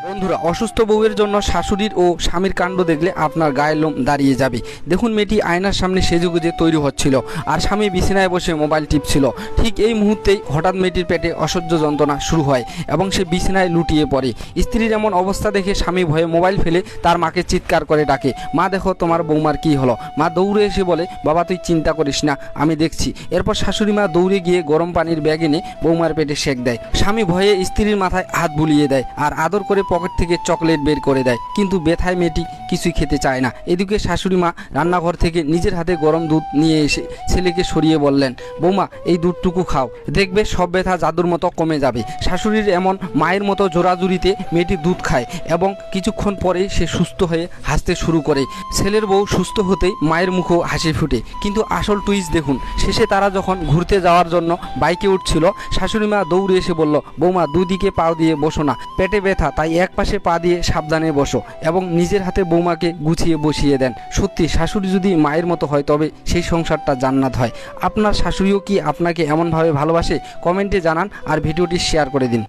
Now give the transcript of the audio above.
বন্ধুরা, অসুস্থ বউয়ের জন্য শাশুড়ির ও স্বামীর কাণ্ড দেখলে আপনার গায়ের লোম দাঁড়িয়ে যাবে। দেখুন, মেয়েটি আয়নার সামনে সেজেগুজে তৈরি হচ্ছিল আর স্বামী বিছানায় বসে মোবাইল টিপছিল। ঠিক এই মুহূর্তেই হঠাৎ মেয়েটির পেটে অসহ্য যন্ত্রণা শুরু হয় এবং সে বিছানায় লুটিয়ে পড়ে। স্ত্রীর এমন অবস্থা দেখে স্বামী ভয়ে মোবাইল ফেলে তার মাকে চিৎকার করে ডাকে, মা দেখো তোমার বৌমার কী হলো। মা দৌড়ে এসে বলে, বাবা তুই চিন্তা করিস না, আমি দেখছি। এরপর শাশুড়ি মা দৌড়ে গিয়ে গরম পানির ব্যাগ এনে বৌমার পেটে সেঁক দেয়। স্বামী ভয়ে স্ত্রীর মাথায় হাত বুলিয়ে দেয় আর আদর করে পকেট থেকে চকলেট বের করে দেয়, কিন্তু ব্যথায় মেয়েটি কিছুই খেতে চায় না। এদিকে শাশুড়ি মা রান্নাঘর থেকে নিজের হাতে গরম দুধ নিয়ে এসে ছেলেকে সরিয়ে বললেন, বৌমা এই দুধটুকু খাও, দেখবে সব ব্যথা জাদুর মতো কমে যাবে। শাশুড়ির এমন মায়ের মতো জোরাজুরিতে মেয়েটি দুধ খায় এবং কিছুক্ষণ পরে সে সুস্থ হয়ে হাসতে শুরু করে। ছেলের বউ সুস্থ হতেই মায়ের মুখও হাসি ফুটে। কিন্তু আসল টুইস্ট দেখুন, শেষে তারা যখন ঘুরতে যাওয়ার জন্য বাইকে উঠছিল, শাশুড়ি মা দৌড়ে এসে বলল, বৌমা দুদিকে পাও দিয়ে বসো না, পেটে ব্যথা, তাই এক পাশে পা দিয়ে সাবধানে বসো, এবং নিজের হাতে বৌমাকে গুছিয়ে বসিয়ে দেন। সত্যি শাশুড়ি যদি মায়ের মতো হয় তবে সেই সংসারটা জান্নাত হয়। আপনার শাশুড়িও কি আপনাকে এমনভাবে ভালোবাসে? কমেন্টে জানান আর ভিডিওটি শেয়ার করে দিন।